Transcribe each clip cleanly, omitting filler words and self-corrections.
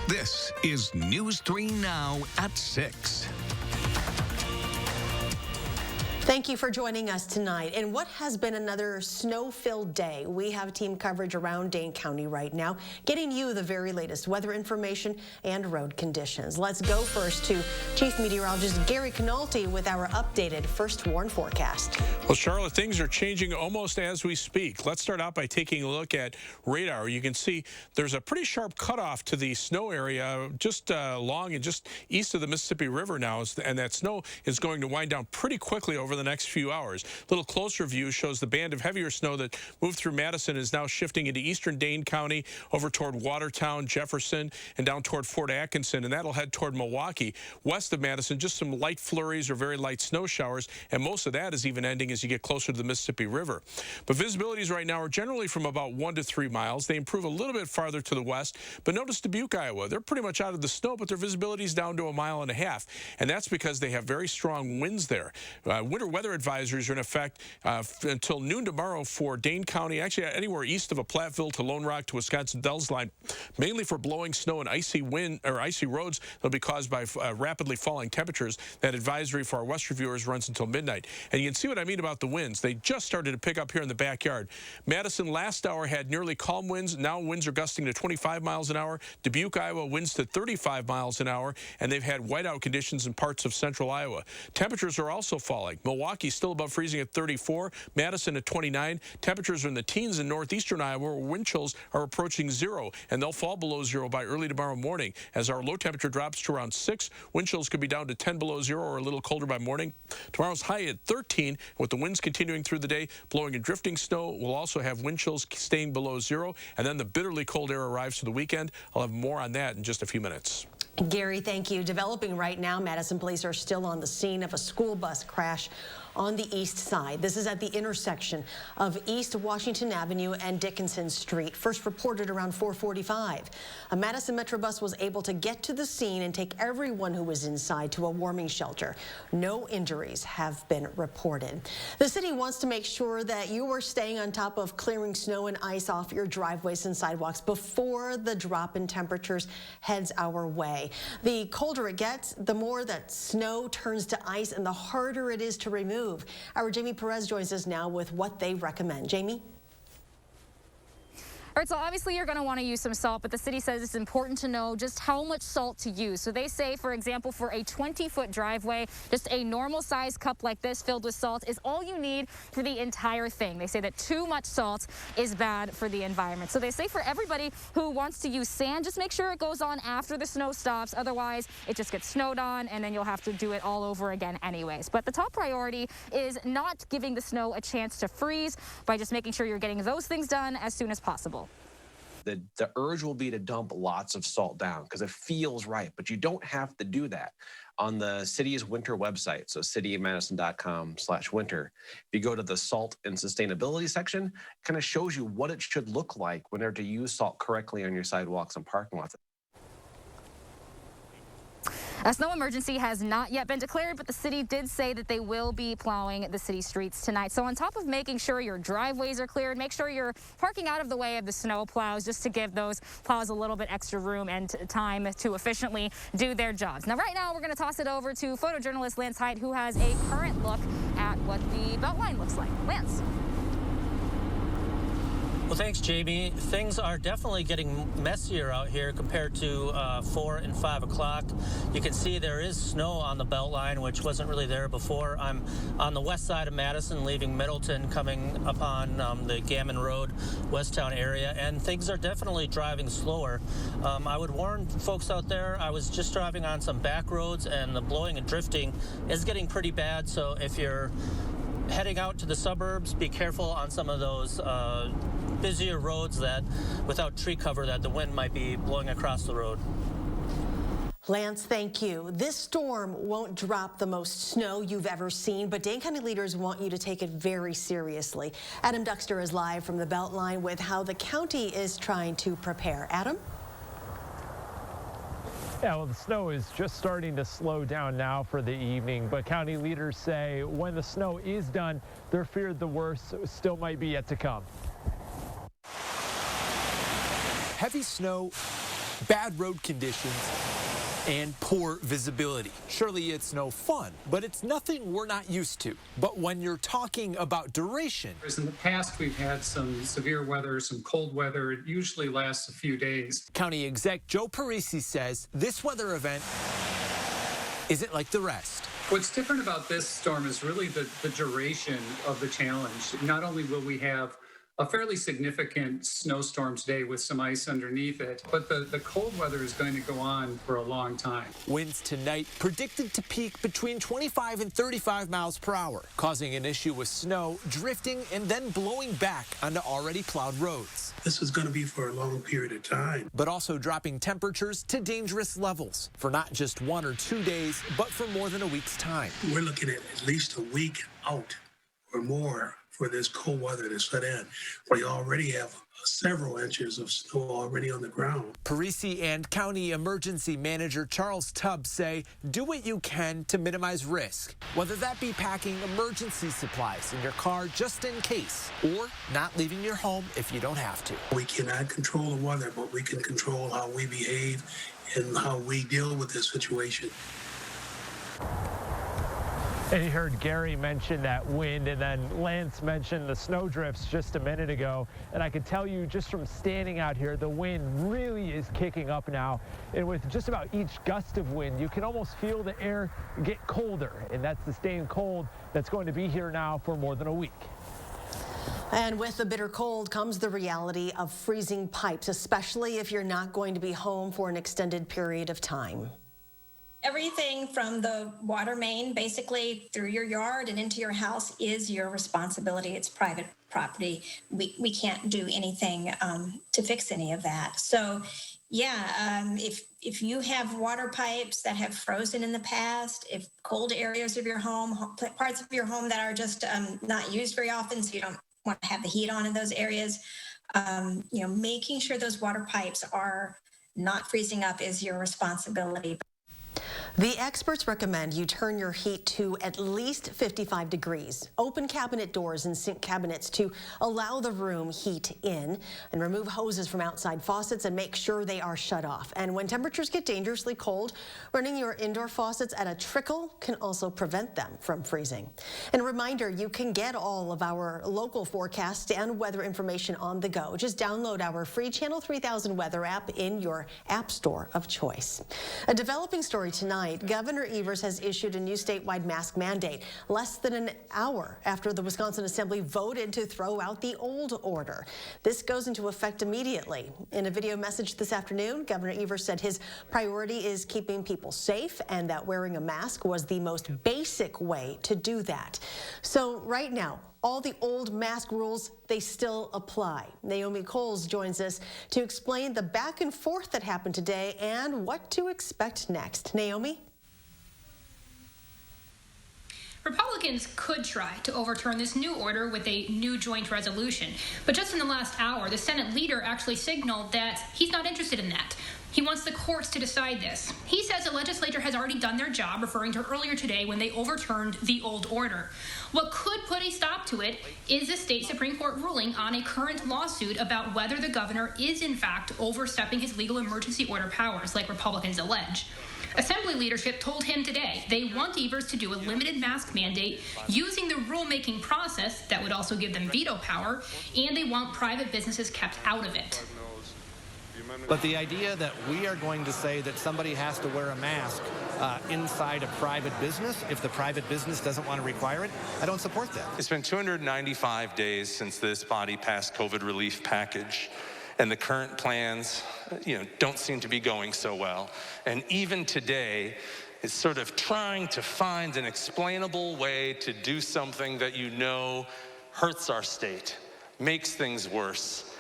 This is News 3 Now at 6. Thank you for joining us tonight. In what has been another snow-filled day, we have team coverage around Dane County right now, getting you the very latest weather information and road conditions. Let's go first to Chief Meteorologist Gary Canolti with our updated First Warn forecast. Well, Charlotte, things are changing almost as we speak. Let's start out by taking a look at radar. You can see there's a pretty sharp cutoff to the snow area just along and just east of the Mississippi River now, and that snow is going to wind down pretty quickly over the next few hours. A little closer view shows the band of heavier snow that moved through Madison is now shifting into eastern Dane County over toward Watertown, Jefferson, and down toward Fort Atkinson, and that'll head toward Milwaukee. West of Madison, just some light flurries or very light snow showers, and most of that is even ending as you get closer to the Mississippi River. But visibilities right now are generally from about 1 to 3 miles. They improve a little bit farther to the west, but notice Dubuque, Iowa. They're pretty much out of the snow, but their visibility is down to 1.5 miles, and that's because they have very strong winds there. Winter weather advisories are in effect until noon tomorrow for Dane County, actually anywhere east of a Platteville to Lone Rock to Wisconsin Dells line, mainly for blowing snow and icy wind or icy roads that'll be caused by rapidly falling temperatures. That advisory for our western viewers runs until midnight. And you can see what I mean about the winds. They just started to pick up here in the backyard. Madison last hour had nearly calm winds. Now winds are gusting to 25 miles an hour. Dubuque, Iowa winds to 35 miles an hour, and they've had whiteout conditions in parts of central Iowa. Temperatures are also falling. Milwaukee still above freezing at 34, Madison at 29. Temperatures are in the teens in northeastern Iowa, where wind chills are approaching 0, and they'll fall below 0 by early tomorrow morning. As our low temperature drops to around 6, wind chills could be down to 10 below 0 or a little colder by morning. Tomorrow's high at 13, with the winds continuing through the day, blowing and drifting snow. We'll also have wind chills staying below 0, and then the bitterly cold air arrives for the weekend. I'll have more on that in just a few minutes. Gary, thank you. Developing right now, Madison police are still on the scene of a school bus crash on the east side. This is at the intersection of East Washington Avenue and Dickinson Street. First reported around 4:45. A Madison Metro bus was able to get to the scene and take everyone who was inside to a warming shelter. No injuries have been reported. The city wants to make sure that you are staying on top of clearing snow and ice off your driveways and sidewalks before the drop in temperatures heads our way. The colder it gets, the more that snow turns to ice and the harder it is to remove. Our Jamie Perez joins us now with what they recommend. Jamie? All right, so obviously you're going to want to use some salt, but the city says it's important to know just how much salt to use. So they say, for example, for a 20-foot driveway, just a normal size cup like this filled with salt is all you need for the entire thing. They say that too much salt is bad for the environment. So they say for everybody who wants to use sand, just make sure it goes on after the snow stops. Otherwise, it just gets snowed on, and then you'll have to do it all over again anyways. But the top priority is not giving the snow a chance to freeze by just making sure you're getting those things done as soon as possible. The urge will be to dump lots of salt down because it feels right, but you don't have to do that. On the city's winter website, so cityofmadison.com/winter, if you go to the salt and sustainability section, it kind of shows you what it should look like whenever to use salt correctly on your sidewalks and parking lots. A snow emergency has not yet been declared, but the city did say that they will be plowing the city streets tonight. So on top of making sure your driveways are cleared, make sure you're parking out of the way of the snow plows just to give those plows a little bit extra room and time to efficiently do their jobs. Now, right now, we're going to toss it over to photojournalist Lance Height, who has a current look at what the Beltline looks like. Lance. Well, thanks, Jamie. Things are definitely getting messier out here compared to 4 and 5 o'clock. You can see there is snow on the Beltline, which wasn't really there before. I'm on the west side of Madison, leaving Middleton, coming upon the Gammon Road, Westtown area, and things are definitely driving slower. I would warn folks out there, I was just driving on some back roads, and the blowing and drifting is getting pretty bad, so if you're heading out to the suburbs, be careful on some of those busier roads that without tree cover that the wind might be blowing across the road. Lance, thank you. This storm won't drop the most snow you've ever seen, but Dane County leaders want you to take it very seriously. Adam Duxter is live from the Beltline with how the county is trying to prepare. Adam? Yeah, well, the snow is just starting to slow down now for the evening, but county leaders say when the snow is done, they're feared the worst still might be yet to come. Heavy snow bad road conditions, and poor visibility. Surely it's no fun, but it's nothing we're not used to. But when you're talking about duration... In the past, we've had some severe weather, some cold weather. It usually lasts a few days. County Exec Joe Parisi says this weather event isn't like the rest. What's different about this storm is really the duration of the challenge. Not only will we have a fairly significant snowstorm today with some ice underneath it, but the cold weather is going to go on for a long time. Winds tonight predicted to peak between 25 and 35 miles per hour, causing an issue with snow drifting and then blowing back onto already plowed roads. This is going to be for a long period of time. But also dropping temperatures to dangerous levels for not just 1 or 2 days, but for more than a week's time. We're looking at least a week out or more for this cold weather to set in. We already have several inches of snow already on the ground. Parisi and County Emergency Manager Charles Tubbs say do what you can to minimize risk, whether that be packing emergency supplies in your car just in case, or not leaving your home if you don't have to. We cannot control the weather, but we can control how we behave and how we deal with this situation. And you heard Gary mention that wind, and then Lance mentioned the snow drifts just a minute ago. And I can tell you just from standing out here, the wind really is kicking up now. And with just about each gust of wind, you can almost feel the air get colder. And that's the staying cold that's going to be here now for more than a week. And with the bitter cold comes the reality of freezing pipes, especially if you're not going to be home for an extended period of time. Everything from the water main basically through your yard and into your house is your responsibility. It's private property. We can't do anything to fix any of that. So yeah, if you have water pipes that have frozen in the past, if cold areas of your home, parts of your home that are just not used very often, so you don't want to have the heat on in those areas, making sure those water pipes are not freezing up is your responsibility. The experts recommend you turn your heat to at least 55 degrees. Open cabinet doors and sink cabinets to allow the room heat in, and remove hoses from outside faucets and make sure they are shut off. And when temperatures get dangerously cold, running your indoor faucets at a trickle can also prevent them from freezing. And a reminder, you can get all of our local forecasts and weather information on the go. Just download our free Channel 3000 weather app in your app store of choice. A developing story tonight. Governor Evers has issued a new statewide mask mandate less than an hour after the Wisconsin Assembly voted to throw out the old order. This goes into effect immediately. In a video message this afternoon, Governor Evers said his priority is keeping people safe and that wearing a mask was the most basic way to do that. So right now, all the old mask rules, they still apply. Naomi Coles joins us to explain the back and forth that happened today and what to expect next. Naomi? Republicans could try to overturn this new order with a new joint resolution. But just in the last hour, the Senate leader actually signaled that he's not interested in that. He wants the courts to decide this. He says the legislature has already done their job, referring to earlier today when they overturned the old order. What could put a stop to it is the state Supreme Court ruling on a current lawsuit about whether the governor is in fact overstepping his legal emergency order powers, like Republicans allege. Assembly leadership told him today they want Evers to do a limited mask mandate using the rulemaking process that would also give them veto power, and they want private businesses kept out of it. But the idea that we are going to say that somebody has to wear a mask inside a private business, if the private business doesn't want to require it, I don't support that. It's been 295 days since this body passed COVID relief package, and the current plans, don't seem to be going so well. And even today, it's sort of trying to find an explainable way to do something that hurts our state, makes things worse.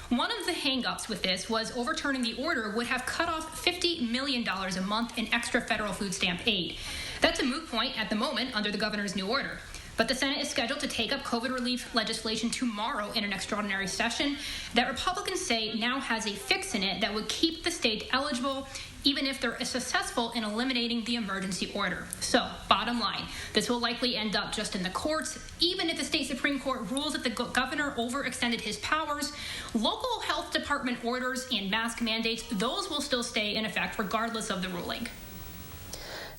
One of the hang-ups with this was overturning the order would have cut off $50 million a month in extra federal food stamp aid. That's a moot point at the moment under the governor's new order. But the Senate is scheduled to take up COVID relief legislation tomorrow in an extraordinary session that Republicans say now has a fix in it that would keep the state eligible even if they're successful in eliminating the emergency order. So, bottom line, this will likely end up just in the courts. Even if the state Supreme Court rules that the governor overextended his powers, local health department orders and mask mandates, those will still stay in effect regardless of the ruling.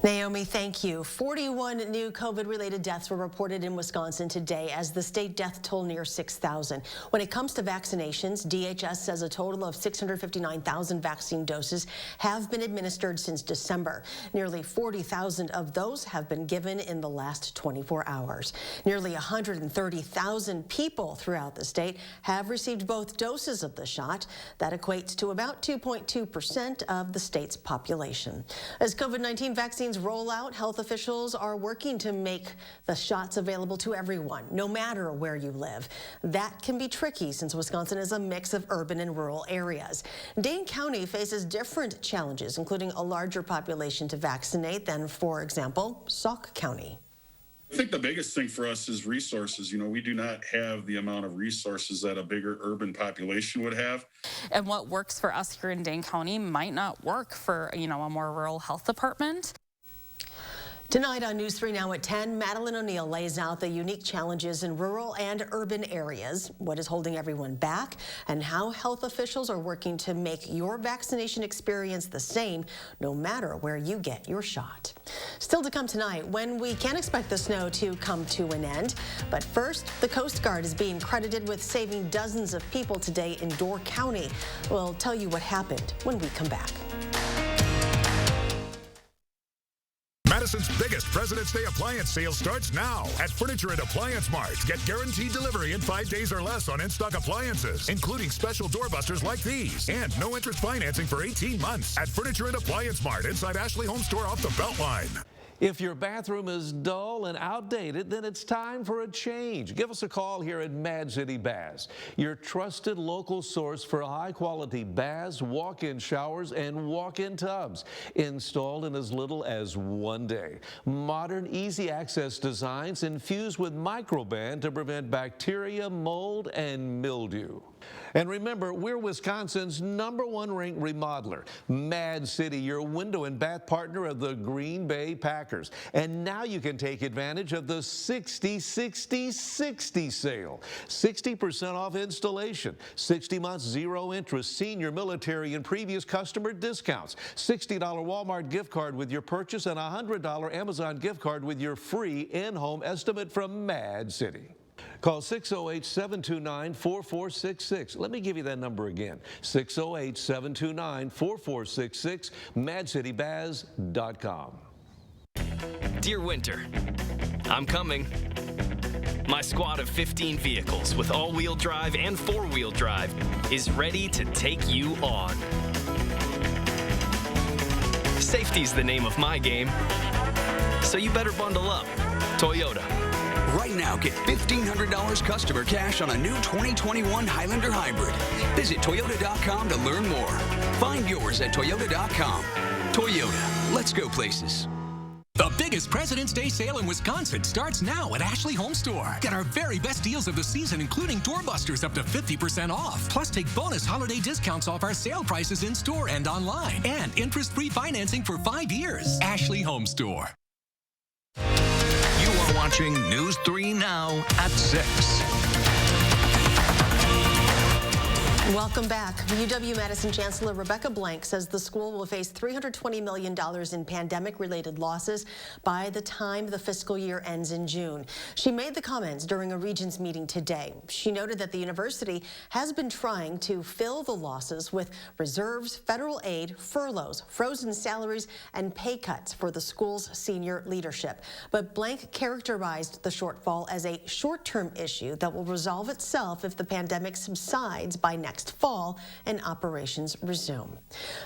Naomi, thank you. 41 new COVID-related deaths were reported in Wisconsin today as the state death toll near 6,000. When it comes to vaccinations, DHS says a total of 659,000 vaccine doses have been administered since December. Nearly 40,000 of those have been given in the last 24 hours. Nearly 130,000 people throughout the state have received both doses of the shot. That equates to about 2.2% of the state's population. As COVID-19 vaccines roll out, health officials are working to make the shots available to everyone, no matter where you live. That can be tricky since Wisconsin is a mix of urban and rural areas. Dane County faces different challenges, including a larger population to vaccinate than, for example, Sauk County. I think the biggest thing for us is resources. We do not have the amount of resources that a bigger urban population would have. And what works for us here in Dane County might not work for, a more rural health department. Tonight on News 3 Now at 10, Madeline O'Neill lays out the unique challenges in rural and urban areas, what is holding everyone back, and how health officials are working to make your vaccination experience the same, no matter where you get your shot. Still to come tonight, when we can expect the snow to come to an end. But first, the Coast Guard is being credited with saving dozens of people today in Door County. We'll tell you what happened when we come back. Madison's biggest President's Day appliance sale starts now at Furniture and Appliance Mart. Get guaranteed delivery in 5 days or less on in-stock appliances, including special doorbusters like these. And no interest financing for 18 months at Furniture and Appliance Mart inside Ashley HOMESTORE off the Beltline. If your bathroom is dull and outdated, then it's time for a change. Give us a call here at Mad City Baths, your trusted local source for high-quality baths, walk-in showers, and walk-in tubs, installed in as little as 1 day. Modern, easy-access designs infused with microban to prevent bacteria, mold, and mildew. And remember, we're Wisconsin's #1 ranked remodeler. Mad City, your window and bath partner of the Green Bay Packers. And now you can take advantage of the 60-60-60 sale. 60% off installation, 60 months zero interest, senior, military, and previous customer discounts, $60 Walmart gift card with your purchase, and $100 Amazon gift card with your free in-home estimate from Mad City. Call 608-729-4466. Let me give you that number again, 608-729-4466, madcitybaths.com. Dear Winter, I'm coming. My squad of 15 vehicles with all-wheel drive and four-wheel drive is ready to take you on. Safety's the name of my game, so you better bundle up. Toyota. Right now, get $1,500 customer cash on a new 2021 Highlander Hybrid. Visit Toyota.com to learn more. Find yours at Toyota.com. Toyota, let's go places. The biggest President's Day sale in Wisconsin starts now at Ashley HOMESTORE. Get our very best deals of the season, including doorbusters up to 50% off. Plus, take bonus holiday discounts off our sale prices in store and online. And interest-free financing for 5 years. Ashley HOMESTORE. You are watching News 3 Now at 6. Welcome back. UW-Madison Chancellor Rebecca Blank says the school will face $320 million in pandemic-related losses by the time the fiscal year ends in June. She made the comments during a Regents meeting today. She noted that the university has been trying to fill the losses with reserves, federal aid, furloughs, frozen salaries, and pay cuts for the school's senior leadership. But Blank characterized the shortfall as a short-term issue that will resolve itself if the pandemic subsides by next next fall and operations resume.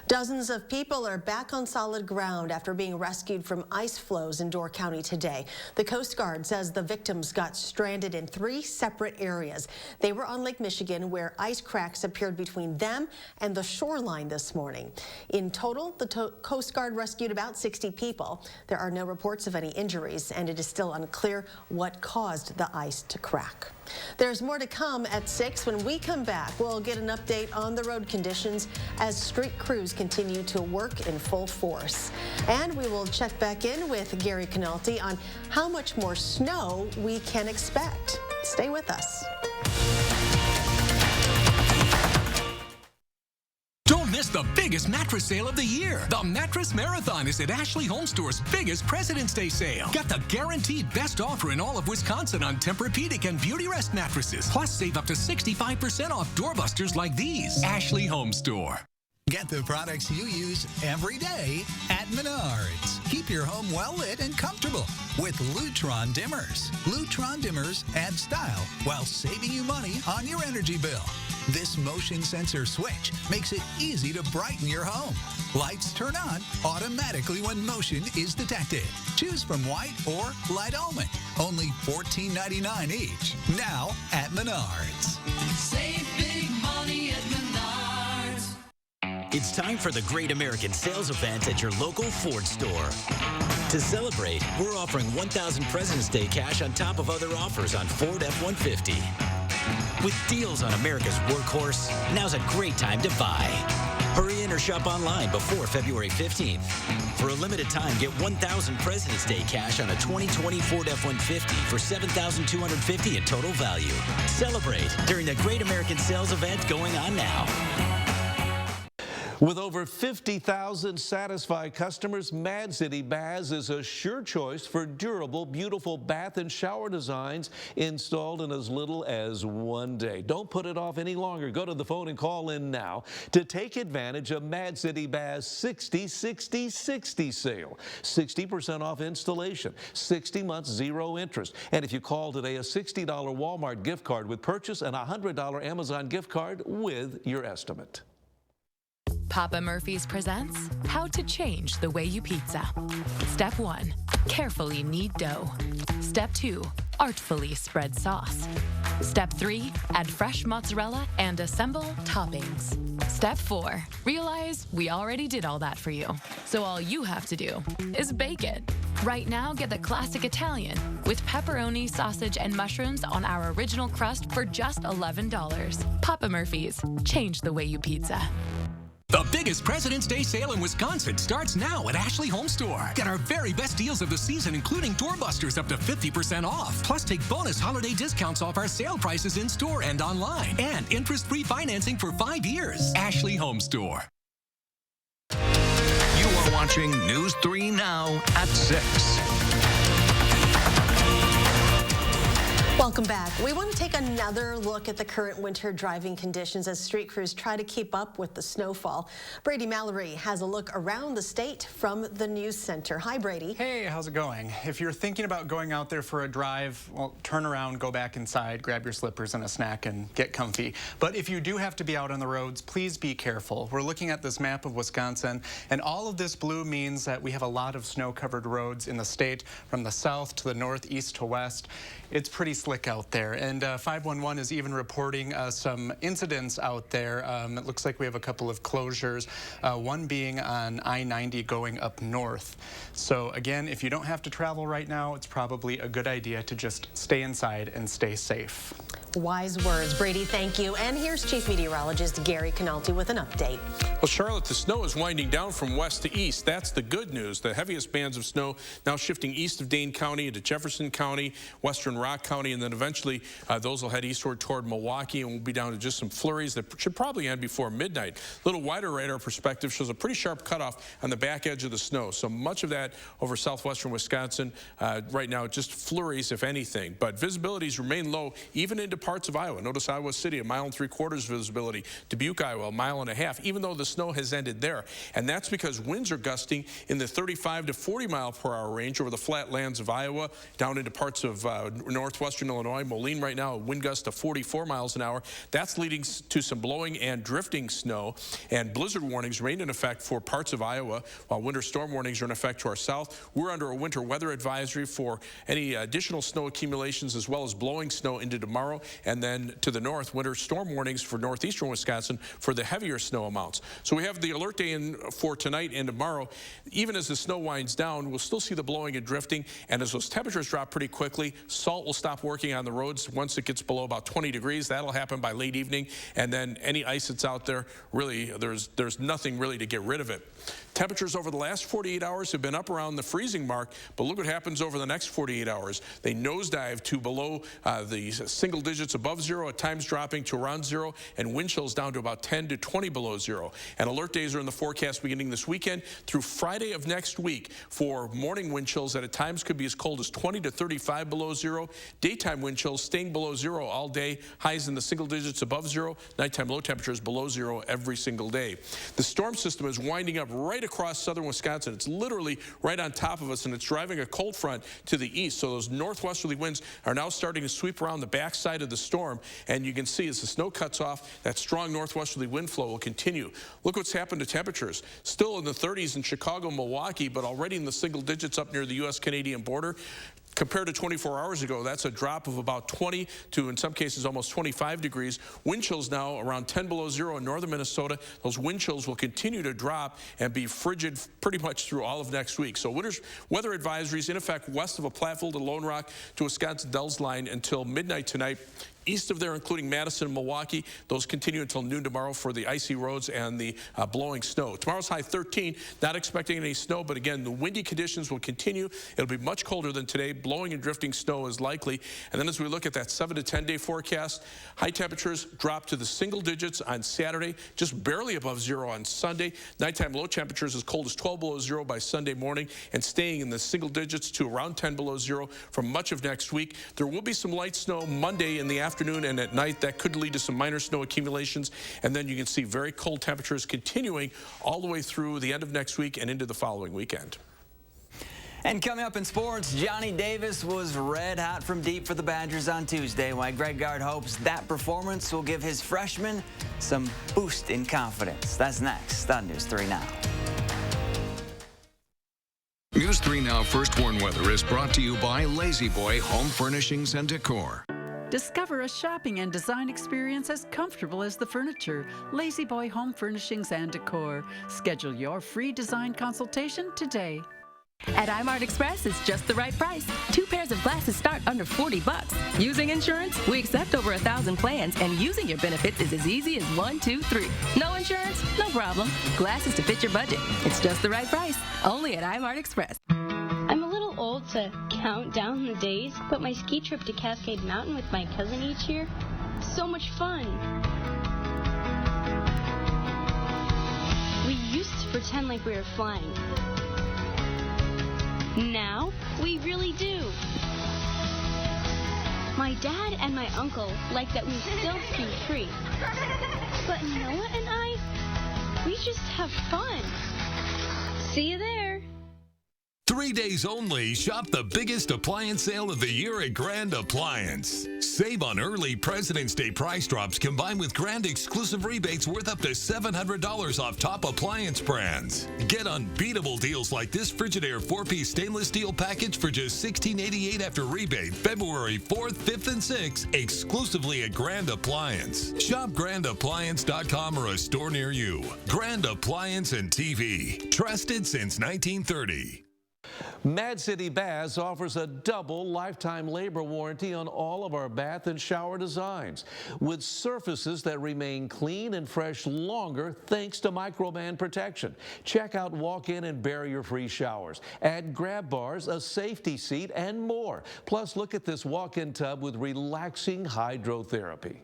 Dozens of people are back on solid ground after being rescued from ice floes in Door County today. The Coast Guard says the victims got stranded in 3 separate areas. They were on Lake Michigan, where ice cracks appeared between them and the shoreline this morning. In total, the Coast Guard rescued about 60 people. There are no reports of any injuries, and it is still unclear what caused the ice to crack. There's more to come at 6. When we come back, we'll get an update on the road conditions as street crews continue to work in full force. And we will check back in with Gary Canalti on how much more snow we can expect. Stay with us. Don't miss the biggest mattress sale of the year. The Mattress Marathon is at Ashley HOMESTORE's biggest President's Day sale. Get the guaranteed best offer in all of Wisconsin on Tempur-Pedic and Beautyrest mattresses. Plus, save up to 65% off doorbusters like these. Ashley HOMESTORE. Get the products you use every day at Menards. Keep your home well lit and comfortable with Lutron dimmers. Lutron dimmers add style while saving you money on your energy bill. This motion sensor switch makes it easy to brighten your home. Lights turn on automatically when motion is detected. Choose from white or light almond. Only $14.99 each. Now at Menards. Save big money at Menards. It's time for the Great American Sales Event at your local Ford store. To celebrate, we're offering $1,000 President's Day cash on top of other offers on Ford F-150. With deals on America's workhorse, now's a great time to buy. Hurry in or shop online before February 15th. For a limited time, get $1,000 President's Day cash on a 2020 Ford F-150 for $7,250 in total value. Celebrate during the Great American Sales Event going on now. With over 50,000 satisfied customers, Mad City Baths is a sure choice for durable, beautiful bath and shower designs installed in as little as 1 day. Don't put it off any longer. Go to the phone and call in now to take advantage of Mad City Baths 60-60-60 sale. 60% off installation, 60 months, 0 interest. And if you call today, a $60 Walmart gift card with purchase and a $100 Amazon gift card with your estimate. Papa Murphy's presents How to Change the Way You Pizza. Step 1, carefully knead dough. Step 2, artfully spread sauce. Step 3, add fresh mozzarella and assemble toppings. Step 4, realize we already did all that for you. So all you have to do is bake it. Right now, get the classic Italian with pepperoni, sausage, and mushrooms on our original crust for just $11. Papa Murphy's, change the way you pizza. The biggest President's Day sale in Wisconsin starts now at Ashley HOMESTORE. Get our very best deals of the season, including doorbusters up to 50% off. Plus, take bonus holiday discounts off our sale prices in store and online. And interest-free financing for 5 years. Ashley HOMESTORE. You are watching News 3 Now at 6. Welcome back. We want to take another look at the current winter driving conditions as street crews try to keep up with the snowfall. Brady Mallory has a look around the state from the News Center. Hi, Brady. Hey, how's it going? If you're thinking about going out there for a drive, well, turn around, go back inside, grab your slippers and a snack and get comfy. But if you do have to be out on the roads, please be careful. We're looking at this map of Wisconsin, and all of this blue means that we have a lot of snow-covered roads in the state from the south to the north, east to west. It's pretty slick out there, and 511 is even reporting some incidents out there. It looks like we have a couple of closures, one being on I-90 going up north. So again, if you don't have to travel right now, it's probably a good idea to just stay inside and stay safe. Wise words, Brady, thank you. And here's Chief Meteorologist Gary Canalti with an update. Well, Charlotte, the snow is winding down from west to east. That's the good news. The heaviest bands of snow now shifting east of Dane County into Jefferson County, western Rock County, and then eventually those will head eastward toward Milwaukee, and we'll be down to just some flurries that should probably end before midnight. A little wider radar perspective shows a pretty sharp cutoff on the back edge of the snow. So much of that over southwestern Wisconsin. Right now, just flurries, if anything. But visibilities remain low, even into parts of Iowa. Notice Iowa City, 1.75 miles visibility. Dubuque, Iowa, 1.5 miles, even though the snow has ended there. And that's because winds are gusting in the 35 to 40 mile per hour range over the flat lands of Iowa, down into parts of northwestern Lincoln, Illinois. Moline right now, a wind gust of 44 miles an hour. That's leading to some blowing and drifting snow. And blizzard warnings remain in effect for parts of Iowa, while winter storm warnings are in effect to our south. We're under a winter weather advisory for any additional snow accumulations as well as blowing snow into tomorrow. And then to the north, winter storm warnings for northeastern Wisconsin for the heavier snow amounts. So we have the alert day in for tonight and tomorrow. Even as the snow winds down, we'll still see the blowing and drifting. And as those temperatures drop pretty quickly, salt will stop working on the roads once it gets below about 20 degrees. That'll happen by late evening. And then any ice that's out there, really, there's nothing really to get rid of it. Temperatures over the last 48 hours have been up around the freezing mark, but look what happens over the next 48 hours. They nosedive to below the single digits above zero, at times dropping to around zero, and wind chills down to about 10 to 20 below zero. And alert days are in the forecast beginning this weekend through Friday of next week for morning wind chills that at times could be as cold as 20 to 35 below zero. Daytime wind chills staying below zero all day, highs in the single digits above zero, nighttime low temperatures below zero every single day. The storm system is winding up right across southern Wisconsin. It's literally right on top of us, and it's driving a cold front to the east. So those northwesterly winds are now starting to sweep around the backside of the storm, and you can see as the snow cuts off, that strong northwesterly wind flow will continue. Look what's happened to temperatures. Still in the 30s in Chicago, Milwaukee, but already in the single digits up near the U.S.-Canadian border. Compared to 24 hours ago, that's a drop of about 20 to, in some cases, almost 25 degrees. Wind chills now around 10 below zero in northern Minnesota. Those wind chills will continue to drop and be frigid pretty much through all of next week. So weather advisories in effect west of a Platteville to Lone Rock to Wisconsin Dells line until midnight tonight. East of there, including Madison and Milwaukee, those continue until noon tomorrow for the icy roads and the blowing snow. Tomorrow's high 13, not expecting any snow, but again, the windy conditions will continue. It'll be much colder than today. Blowing and drifting snow is likely. And then as we look at that 7 to 10 day forecast, high temperatures drop to the single digits on Saturday, just barely above zero on Sunday. Nighttime low temperatures as cold as 12 below zero by Sunday morning and staying in the single digits to around 10 below zero for much of next week. There will be some light snow Monday in the afternoon and at night. That could lead to some minor snow accumulations, and then you can see very cold temperatures continuing all the way through the end of next week and into the following weekend. And coming up in sports, Johnny Davis was red hot from deep for the Badgers on Tuesday, while Greg Gard hopes that performance will give his freshmen some boost in confidence. That's next on News 3 Now. News 3 Now First Warn Weather is brought to you by Lazy Boy Home Furnishings and Decor. Discover a shopping and design experience as comfortable as the furniture. Lazy Boy Home Furnishings and Decor. Schedule your free design consultation today. At iMart Express, it's just the right price. 2 pairs of glasses start under $40. Using insurance? We accept over 1,000 plans, and using your benefits is as easy as 1, 2, 3. No insurance? No problem. Glasses to fit your budget. It's just the right price. Only at iMart Express. I'm a little old to count down the days, but my ski trip to Cascade Mountain with my cousin each year, so much fun. We used to pretend like we were flying. Now, we really do. My dad and my uncle like that we still ski free. But Noah and I, we just have fun. See you there. 3 days only, shop the biggest appliance sale of the year at Grand Appliance. Save on early President's Day price drops combined with Grand exclusive rebates worth up to $700 off top appliance brands. Get unbeatable deals like this Frigidaire 4-piece stainless steel package for just $16.88 after rebate, February 4th, 5th, and 6th, exclusively at Grand Appliance. Shop grandappliance.com or a store near you. Grand Appliance and TV. Trusted since 1930. Mad City Baths offers a double lifetime labor warranty on all of our bath and shower designs, with surfaces that remain clean and fresh longer thanks to Microban protection. Check out walk-in and barrier-free showers, add grab bars, a safety seat, and more. Plus, look at this walk-in tub with relaxing hydrotherapy.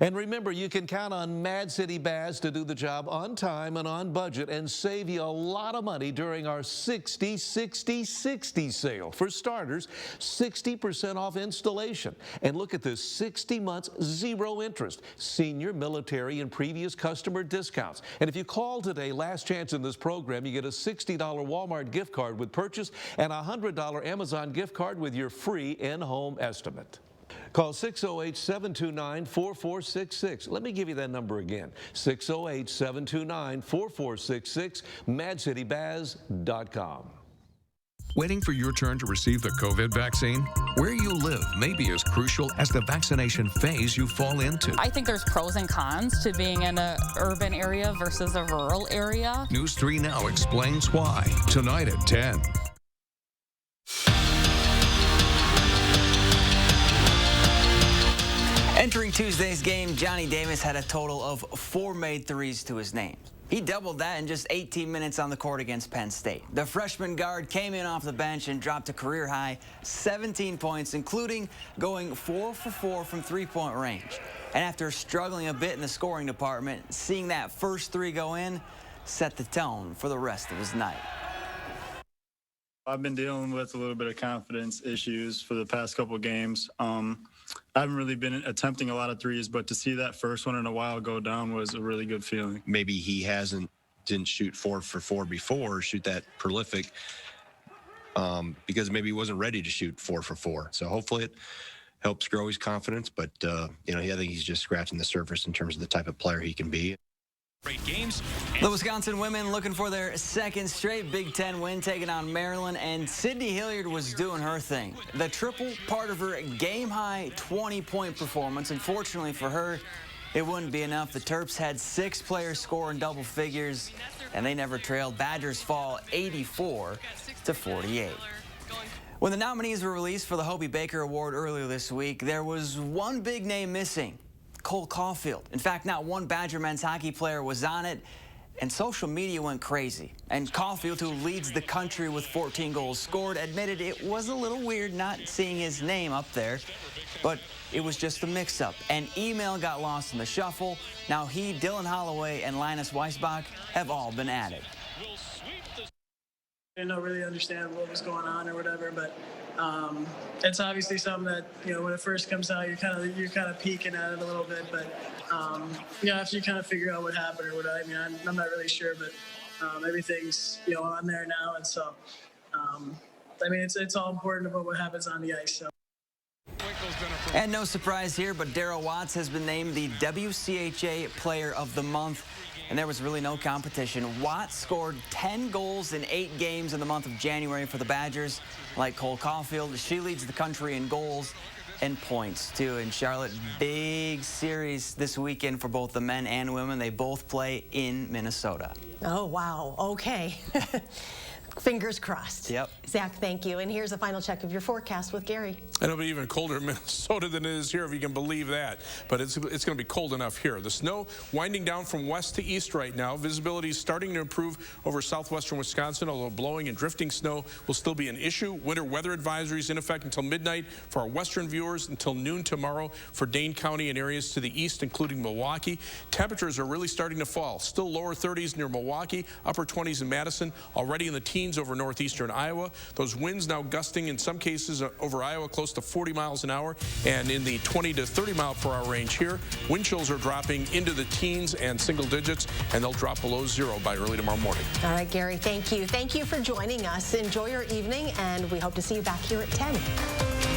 And remember, you can count on Mad City Baths to do the job on time and on budget and save you a lot of money during our 60-60-60 sale. For starters, 60% off installation. And look at this, 60 months, 0 interest. Senior, military, and previous customer discounts. And if you call today, last chance in this program, you get a $60 Walmart gift card with purchase and a $100 Amazon gift card with your free in-home estimate. Call 608-729-4466. Let me give you that number again, 608-729-4466, MadCityBaz.com. Waiting for your turn to receive the COVID vaccine? Where you live may be as crucial as the vaccination phase you fall into. I think there's pros and cons to being in an urban area versus a rural area. News 3 Now explains why. Tonight at 10. Entering Tuesday's game, Johnny Davis had a total of 4 made threes to his name. He doubled that in just 18 minutes on the court against Penn State. The freshman guard came in off the bench and dropped a career-high 17 points, including going 4 for 4 from three-point range. And after struggling a bit in the scoring department, seeing that first three go in set the tone for the rest of his night. I've been dealing with a little bit of confidence issues for the past couple of games. I haven't really been attempting a lot of threes, but to see that first one in a while go down was a really good feeling. Maybe he didn't shoot 4 for 4 before, shoot that prolific, because maybe he wasn't ready to shoot 4 for 4. So hopefully it helps grow his confidence. But I think he's just scratching the surface in terms of the type of player he can be. Great games. The Wisconsin women looking for their second straight Big Ten win, taking on Maryland, and Sydney Hilliard was doing her thing. The triple, part of her game-high 20-point performance. Unfortunately for her, it wouldn't be enough. The Terps had 6 players score in double figures, and they never trailed. Badgers fall 84-48. When the nominees were released for the Hobie Baker Award earlier this week, there was one big name missing. Cole Caulfield. In fact, not one Badger men's hockey player was on it, and social media went crazy. And Caulfield, who leads the country with 14 goals scored, admitted it was a little weird not seeing his name up there, but it was just a mix-up. An email got lost in the shuffle. Now he, Dylan Holloway, and Linus Weisbach have all been added. I didn't really understand what was going on or whatever, but it's obviously something that, when it first comes out, you're kind of peeking at it a little bit, but after you kind of figure out what happened or whatever, I'm not really sure, but everything's on there now, and so it's all important about what happens on the ice. So. And no surprise here, but Darryl Watts has been named the WCHA Player of the Month, and there was really no competition. Watts scored 10 goals in 8 games in the month of January for the Badgers. Like Cole Caulfield, she leads the country in goals and points, too. In Charlotte, big series this weekend for both the men and women. They both play in Minnesota. Oh, wow. Okay. Fingers crossed. Yep. Zach, thank you. And here's a final check of your forecast with Gary. It'll be even colder in Minnesota than it is here, if you can believe that. But it's going to be cold enough here. The snow winding down from west to east right now. Visibility is starting to improve over southwestern Wisconsin, although blowing and drifting snow will still be an issue. Winter weather advisories in effect until midnight for our western viewers, until noon tomorrow for Dane County and areas to the east, including Milwaukee. Temperatures are really starting to fall. Still lower 30s near Milwaukee, upper 20s in Madison, already in the teens over northeastern Iowa. Those winds now gusting in some cases over Iowa close to 40 miles an hour, and in the 20 to 30 mile per hour range here. Wind chills are dropping into the teens and single digits, and they'll drop below 0 by early tomorrow morning. All right, Gary, thank you. Thank you for joining us. Enjoy your evening, and we hope to see you back here at 10.